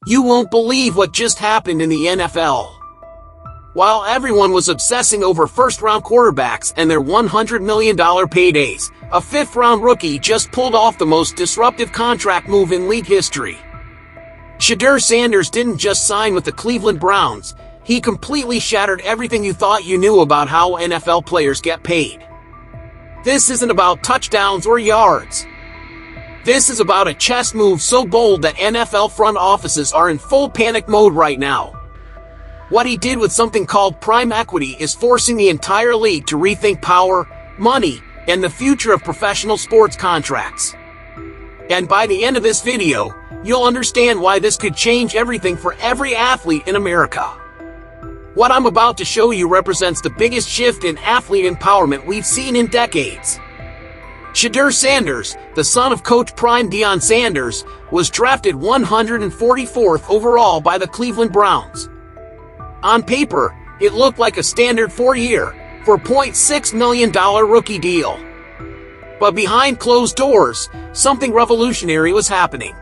You won't believe what just happened in the NFL. While everyone was obsessing over first-round quarterbacks and their $100 million paydays, a fifth-round rookie just pulled off the most disruptive contract move in league history. Shedeur Sanders didn't just sign with the Cleveland Browns, he completely shattered everything you thought you knew about how NFL players get paid. This isn't about touchdowns or yards. This is about a chess move so bold that NFL front offices are in full panic mode right now. What he did with something called prime equity is forcing the entire league to rethink power, money, and the future of professional sports contracts. And by the end of this video, you'll understand why this could change everything for every athlete in America. What I'm about to show you represents the biggest shift in athlete empowerment we've seen in decades. Shedeur Sanders, the son of Coach Prime Deion Sanders, was drafted 144th overall by the Cleveland Browns. On paper, it looked like a standard 4-year, $4.6 million rookie deal. But behind closed doors, something revolutionary was happening.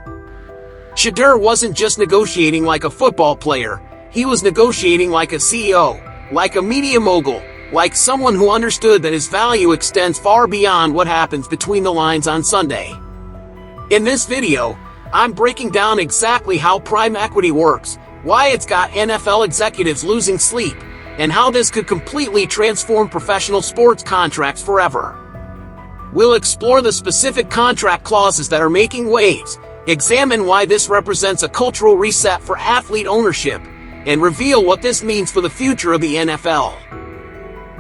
Shedeur wasn't just negotiating like a football player, he was negotiating like a CEO, like a media mogul, like someone who understood that his value extends far beyond what happens between the lines on Sunday. In this video, I'm breaking down exactly how prime equity works, why it's got NFL executives losing sleep, and how this could completely transform professional sports contracts forever. We'll explore the specific contract clauses that are making waves, examine why this represents a cultural reset for athlete ownership, and reveal what this means for the future of the NFL.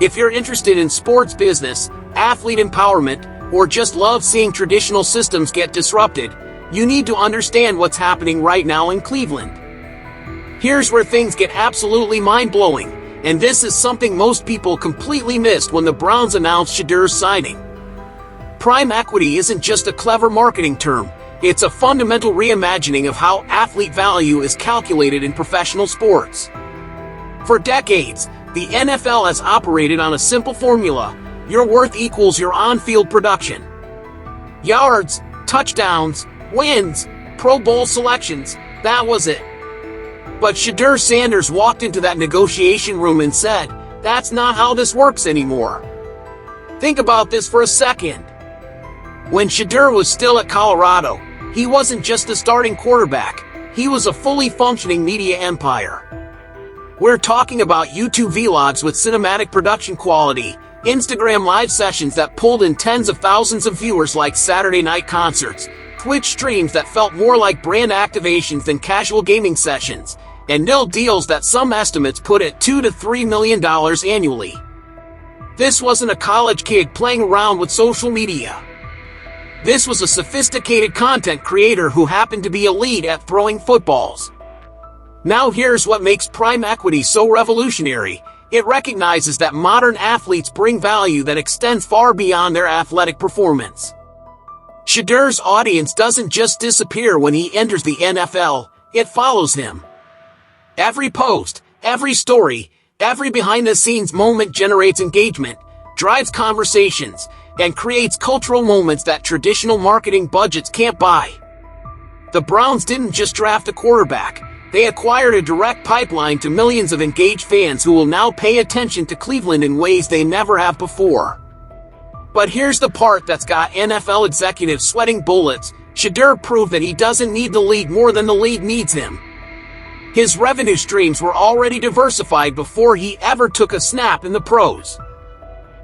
If you're interested in sports business, athlete empowerment, or just love seeing traditional systems get disrupted, you need to understand what's happening right now in Cleveland. Here's where things get absolutely mind-blowing, and this is something most people completely missed when the Browns announced Shedeur's signing. Prime equity isn't just a clever marketing term, it's a fundamental reimagining of how athlete value is calculated in professional sports. For decades, the NFL has operated on a simple formula: your worth equals your on-field production. Yards, touchdowns, wins, Pro Bowl selections, that was it. But Shedeur Sanders walked into that negotiation room and said, "That's not how this works anymore." Think about this for a second. When Shedeur was still at Colorado, he wasn't just a starting quarterback, he was a fully functioning media empire. We're talking about YouTube vlogs with cinematic production quality, Instagram live sessions that pulled in tens of thousands of viewers like Saturday night concerts, Twitch streams that felt more like brand activations than casual gaming sessions, and nil deals that some estimates put at $2 to $3 million annually. This wasn't a college kid playing around with social media. This was a sophisticated content creator who happened to be elite at throwing footballs. Now here's what makes prime equity so revolutionary. It recognizes that modern athletes bring value that extends far beyond their athletic performance. Shedeur's audience doesn't just disappear when he enters the NFL, it follows him. Every post, every story, every behind-the-scenes moment generates engagement, drives conversations, and creates cultural moments that traditional marketing budgets can't buy. The Browns didn't just draft a quarterback, they acquired a direct pipeline to millions of engaged fans who will now pay attention to Cleveland in ways they never have before. But here's the part that's got NFL executives sweating bullets. Shedeur proved that he doesn't need the league more than the league needs him. His revenue streams were already diversified before he ever took a snap in the pros.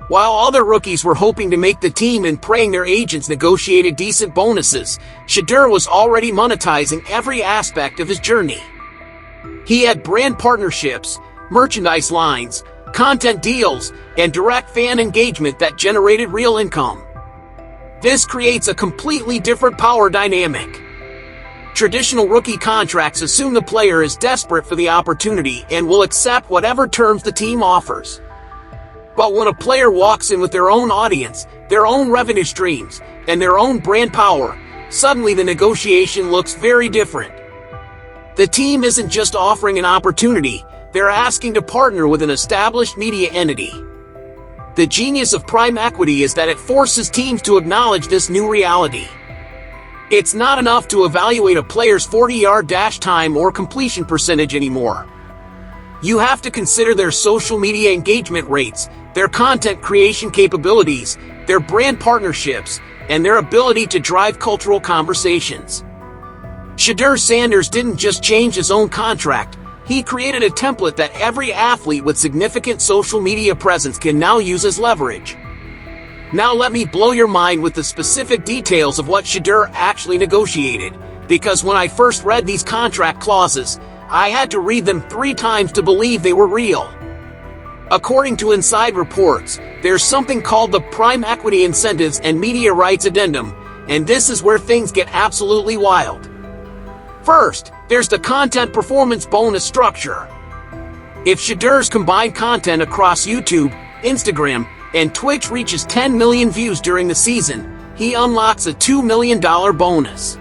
While other rookies were hoping to make the team and praying their agents negotiated decent bonuses, Shedeur was already monetizing every aspect of his journey. He had brand partnerships, merchandise lines, content deals, and direct fan engagement that generated real income. This creates a completely different power dynamic. Traditional rookie contracts assume the player is desperate for the opportunity and will accept whatever terms the team offers. But when a player walks in with their own audience, their own revenue streams, and their own brand power, suddenly the negotiation looks very different. The team isn't just offering an opportunity, they're asking to partner with an established media entity. The genius of prime equity is that it forces teams to acknowledge this new reality. It's not enough to evaluate a player's 40-yard dash time or completion percentage anymore. You have to consider their social media engagement rates, their content creation capabilities, their brand partnerships, and their ability to drive cultural conversations. Shedeur Sanders didn't just change his own contract, he created a template that every athlete with significant social media presence can now use as leverage. Now let me blow your mind with the specific details of what Shedeur actually negotiated, because when I first read these contract clauses, I had to read them 3 times to believe they were real. According to inside reports, there's something called the Prime Equity Incentives and Media Rights Addendum, and this is where things get absolutely wild. First, there's the content performance bonus structure. If Shedeur's combined content across YouTube, Instagram, and Twitch reaches 10 million views during the season, he unlocks a $2 million bonus.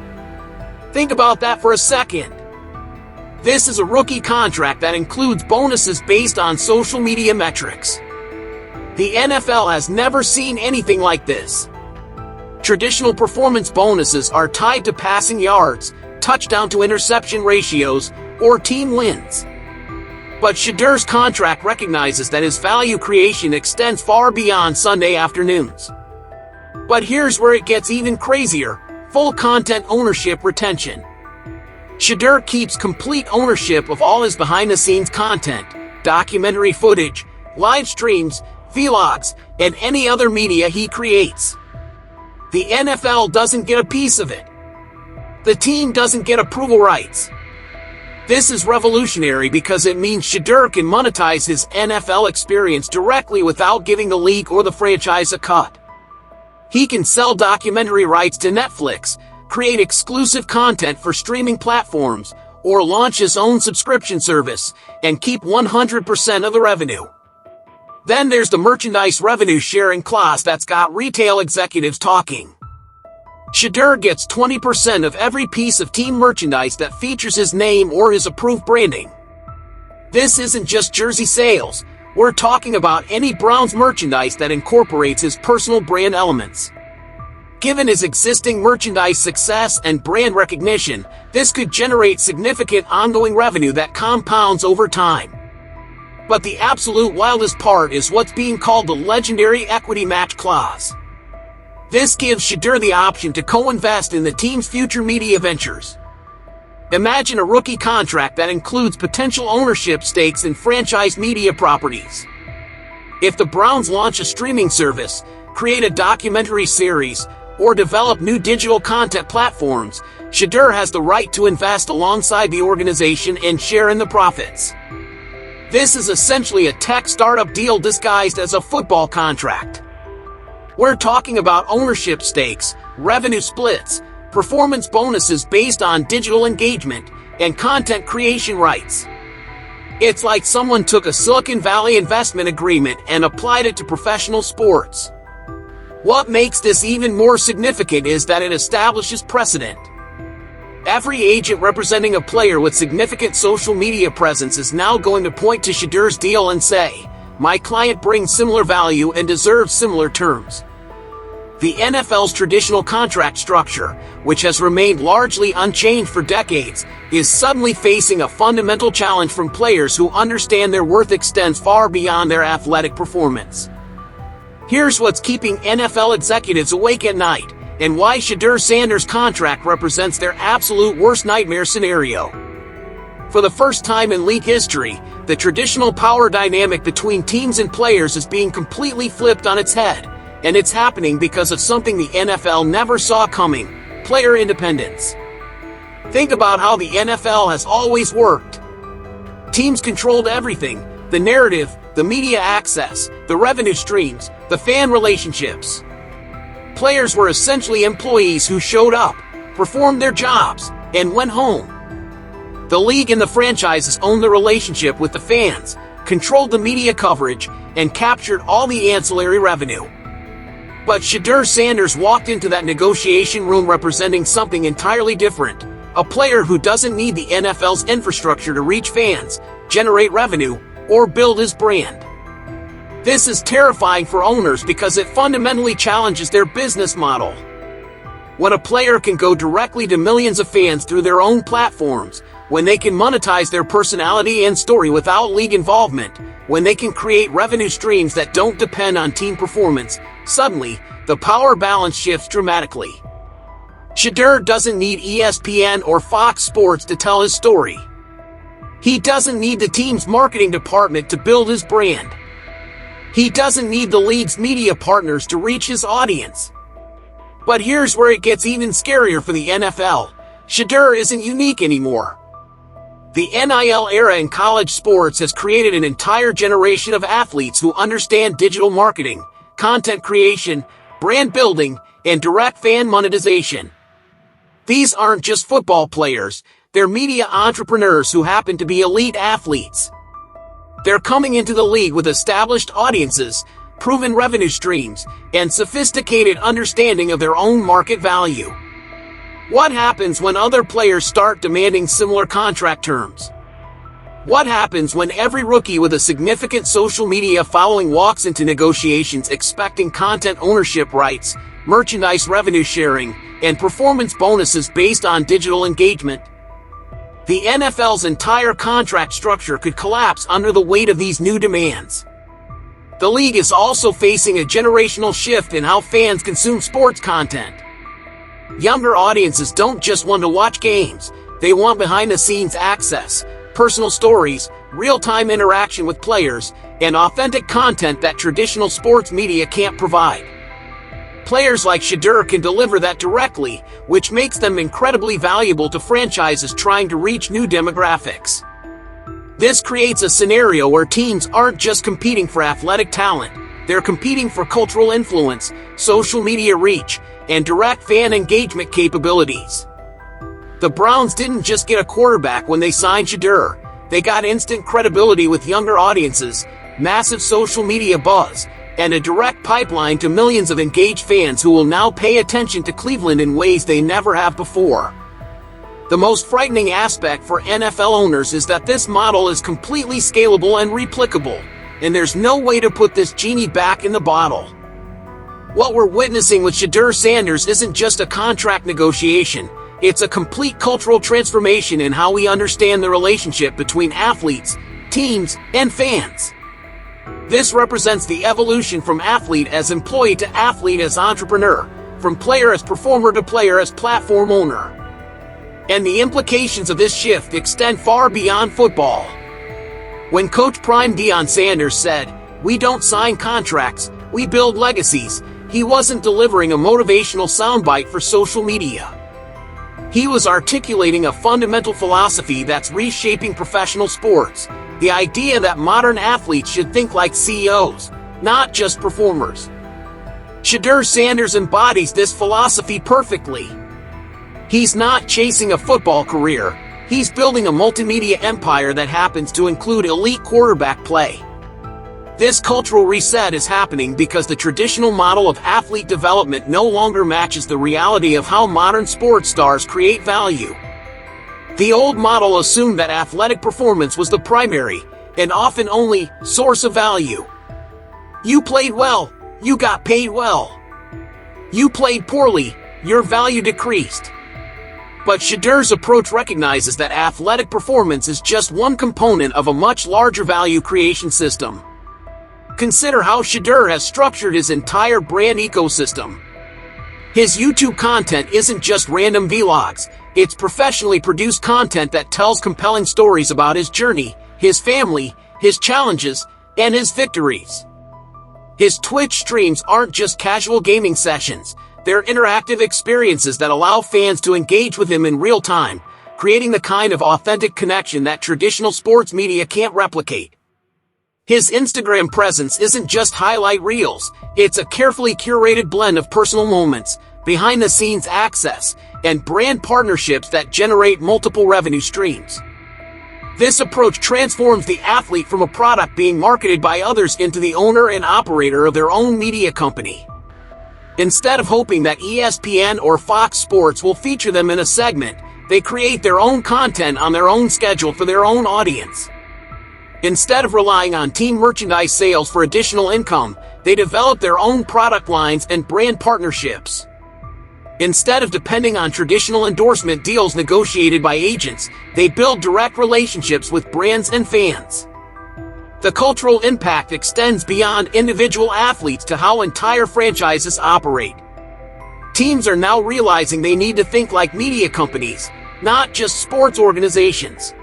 Think about that for a second. This is a rookie contract that includes bonuses based on social media metrics. The NFL has never seen anything like this. Traditional performance bonuses are tied to passing yards, touchdown to interception ratios, or team wins. But Shedeur's contract recognizes that his value creation extends far beyond Sunday afternoons. But here's where it gets even crazier: full content ownership retention. Shedeur keeps complete ownership of all his behind-the-scenes content, documentary footage, live streams, vlogs, and any other media he creates. The NFL doesn't get a piece of it. The team doesn't get approval rights. This is revolutionary because it means Shedeur can monetize his NFL experience directly without giving the league or the franchise a cut. He can sell documentary rights to Netflix, create exclusive content for streaming platforms, or launch his own subscription service, and keep 100% of the revenue. Then there's the merchandise revenue sharing clause that's got retail executives talking. Shedeur gets 20% of every piece of team merchandise that features his name or his approved branding. This isn't just jersey sales, we're talking about any Browns merchandise that incorporates his personal brand elements. Given his existing merchandise success and brand recognition, this could generate significant ongoing revenue that compounds over time. But the absolute wildest part is what's being called the legendary equity match clause. This gives Shedeur the option to co-invest in the team's future media ventures. Imagine a rookie contract that includes potential ownership stakes in franchise media properties. If the Browns launch a streaming service, create a documentary series, or develop new digital content platforms, Shedeur has the right to invest alongside the organization and share in the profits. This is essentially a tech startup deal disguised as a football contract. We're talking about ownership stakes, revenue splits, performance bonuses based on digital engagement, and content creation rights. It's like someone took a Silicon Valley investment agreement and applied it to professional sports. What makes this even more significant is that it establishes precedent. Every agent representing a player with significant social media presence is now going to point to Shedeur's deal and say, "My client brings similar value and deserves similar terms." The NFL's traditional contract structure, which has remained largely unchanged for decades, is suddenly facing a fundamental challenge from players who understand their worth extends far beyond their athletic performance. Here's what's keeping NFL executives awake at night, and why Shedeur Sanders' contract represents their absolute worst nightmare scenario. For the first time in league history, the traditional power dynamic between teams and players is being completely flipped on its head, and it's happening because of something the NFL never saw coming: player independence. Think about how the NFL has always worked. Teams controlled everything: the narrative, the media access, the revenue streams, the fan relationships. Players were essentially employees who showed up, performed their jobs, and went home. The league and the franchises owned the relationship with the fans, controlled the media coverage, and captured all the ancillary revenue. But Shedeur Sanders walked into that negotiation room representing something entirely different: a player who doesn't need the NFL's infrastructure to reach fans, generate revenue, or build his brand. This is terrifying for owners because it fundamentally challenges their business model. When a player can go directly to millions of fans through their own platforms, when they can monetize their personality and story without league involvement, when they can create revenue streams that don't depend on team performance, suddenly, the power balance shifts dramatically. Shedeur doesn't need ESPN or Fox Sports to tell his story. He doesn't need the team's marketing department to build his brand. He doesn't need the league's media partners to reach his audience. But here's where it gets even scarier for the NFL. Shedeur isn't unique anymore. The NIL era in college sports has created an entire generation of athletes who understand digital marketing, content creation, brand building, and direct fan monetization. These aren't just football players, they're media entrepreneurs who happen to be elite athletes. They're coming into the league with established audiences, proven revenue streams, and sophisticated understanding of their own market value. What happens when other players start demanding similar contract terms? What happens when every rookie with a significant social media following walks into negotiations expecting content ownership rights, merchandise revenue sharing, and performance bonuses based on digital engagement? The NFL's entire contract structure could collapse under the weight of these new demands. The league is also facing a generational shift in how fans consume sports content. Younger audiences don't just want to watch games, they want behind-the-scenes access, personal stories, real-time interaction with players, and authentic content that traditional sports media can't provide. Players like Shedeur can deliver that directly, which makes them incredibly valuable to franchises trying to reach new demographics. This creates a scenario where teams aren't just competing for athletic talent, they're competing for cultural influence, social media reach, and direct fan engagement capabilities. The Browns didn't just get a quarterback when they signed Shedeur, they got instant credibility with younger audiences, massive social media buzz, and a direct pipeline to millions of engaged fans who will now pay attention to Cleveland in ways they never have before. The most frightening aspect for NFL owners is that this model is completely scalable and replicable, and there's no way to put this genie back in the bottle. What we're witnessing with Shedeur Sanders isn't just a contract negotiation, it's a complete cultural transformation in how we understand the relationship between athletes, teams, and fans. This represents the evolution from athlete as employee to athlete as entrepreneur, from player as performer to player as platform owner. And the implications of this shift extend far beyond football. When Coach Prime Deion Sanders said, "We don't sign contracts, we build legacies," he wasn't delivering a motivational soundbite for social media. He was articulating a fundamental philosophy that's reshaping professional sports, the idea that modern athletes should think like CEOs, not just performers. Shedeur Sanders embodies this philosophy perfectly. He's not chasing a football career, he's building a multimedia empire that happens to include elite quarterback play. This cultural reset is happening because the traditional model of athlete development no longer matches the reality of how modern sports stars create value. The old model assumed that athletic performance was the primary, and often only, source of value. You played well, you got paid well. You played poorly, your value decreased. But Shedeur's approach recognizes that athletic performance is just one component of a much larger value creation system. Consider how Shedeur has structured his entire brand ecosystem. His YouTube content isn't just random vlogs, it's professionally produced content that tells compelling stories about his journey, his family, his challenges, and his victories. His Twitch streams aren't just casual gaming sessions, they're interactive experiences that allow fans to engage with him in real time, creating the kind of authentic connection that traditional sports media can't replicate. His Instagram presence isn't just highlight reels, it's a carefully curated blend of personal moments, behind-the-scenes access, and brand partnerships that generate multiple revenue streams. This approach transforms the athlete from a product being marketed by others into the owner and operator of their own media company. Instead of hoping that ESPN or Fox Sports will feature them in a segment, they create their own content on their own schedule for their own audience. Instead of relying on team merchandise sales for additional income, they develop their own product lines and brand partnerships. Instead of depending on traditional endorsement deals negotiated by agents, they build direct relationships with brands and fans. The cultural impact extends beyond individual athletes to how entire franchises operate. Teams are now realizing they need to think like media companies, not just sports organizations.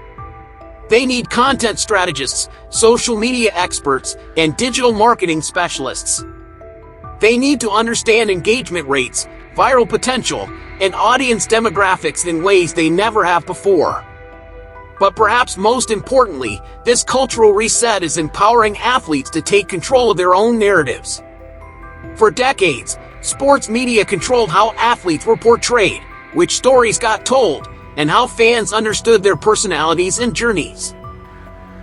They need content strategists, social media experts, and digital marketing specialists. They need to understand engagement rates, viral potential, and audience demographics in ways they never have before. But perhaps most importantly, this cultural reset is empowering athletes to take control of their own narratives. For decades, sports media controlled how athletes were portrayed, which stories got told, and how fans understood their personalities and journeys.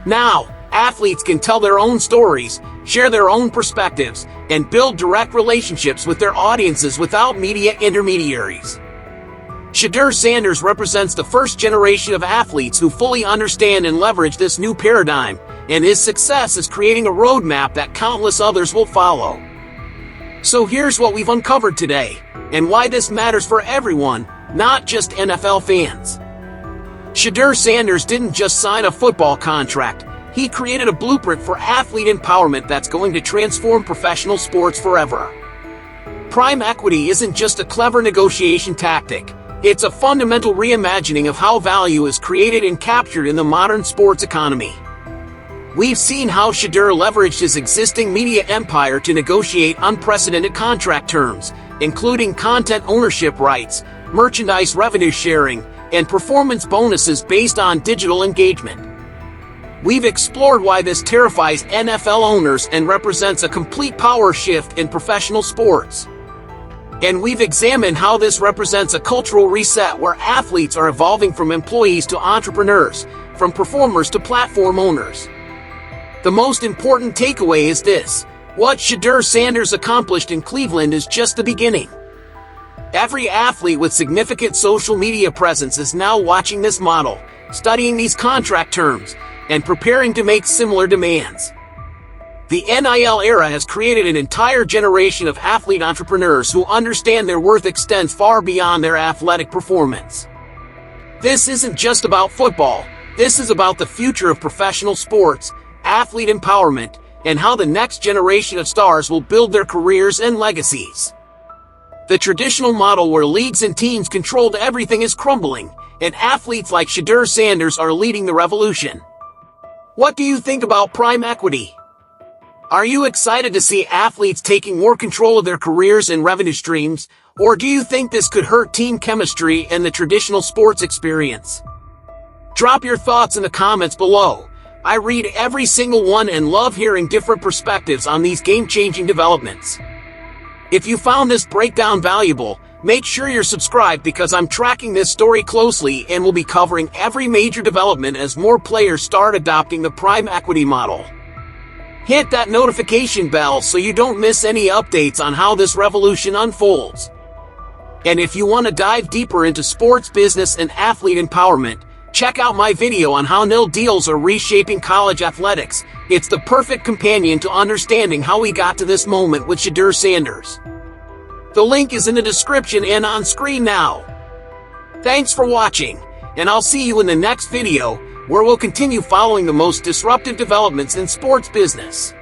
Now, athletes can tell their own stories, share their own perspectives, and build direct relationships with their audiences without media intermediaries. Shedeur Sanders represents the first generation of athletes who fully understand and leverage this new paradigm, and his success is creating a roadmap that countless others will follow. So here's what we've uncovered today, and why this matters for everyone, not just NFL fans. Shedeur Sanders didn't just sign a football contract, he created a blueprint for athlete empowerment that's going to transform professional sports forever. Prime equity isn't just a clever negotiation tactic, it's a fundamental reimagining of how value is created and captured in the modern sports economy. We've seen how Shedeur leveraged his existing media empire to negotiate unprecedented contract terms, including content ownership rights, merchandise revenue sharing, and performance bonuses based on digital engagement. We've explored why this terrifies NFL owners and represents a complete power shift in professional sports. And we've examined how this represents a cultural reset where athletes are evolving from employees to entrepreneurs, from performers to platform owners. The most important takeaway is this: what Shedeur Sanders accomplished in Cleveland is just the beginning. Every athlete with significant social media presence is now watching this model, studying these contract terms, and preparing to make similar demands. The NIL era has created an entire generation of athlete entrepreneurs who understand their worth extends far beyond their athletic performance. This isn't just about football, this is about the future of professional sports, athlete empowerment, and how the next generation of stars will build their careers and legacies. The traditional model where leagues and teams controlled everything is crumbling, and athletes like Shedeur Sanders are leading the revolution. What do you think about prime equity? Are you excited to see athletes taking more control of their careers and revenue streams, or do you think this could hurt team chemistry and the traditional sports experience? Drop your thoughts in the comments below. I read every single one and love hearing different perspectives on these game-changing developments. If you found this breakdown valuable, make sure you're subscribed because I'm tracking this story closely and will be covering every major development as more players start adopting the prime equity model. Hit that notification bell so you don't miss any updates on how this revolution unfolds. And if you want to dive deeper into sports business and athlete empowerment, check out my video on how NIL deals are reshaping college athletics. It's the perfect companion to understanding how we got to this moment with Shedeur Sanders. The link is in the description and on screen now. Thanks for watching, and I'll see you in the next video, where we'll continue following the most disruptive developments in sports business.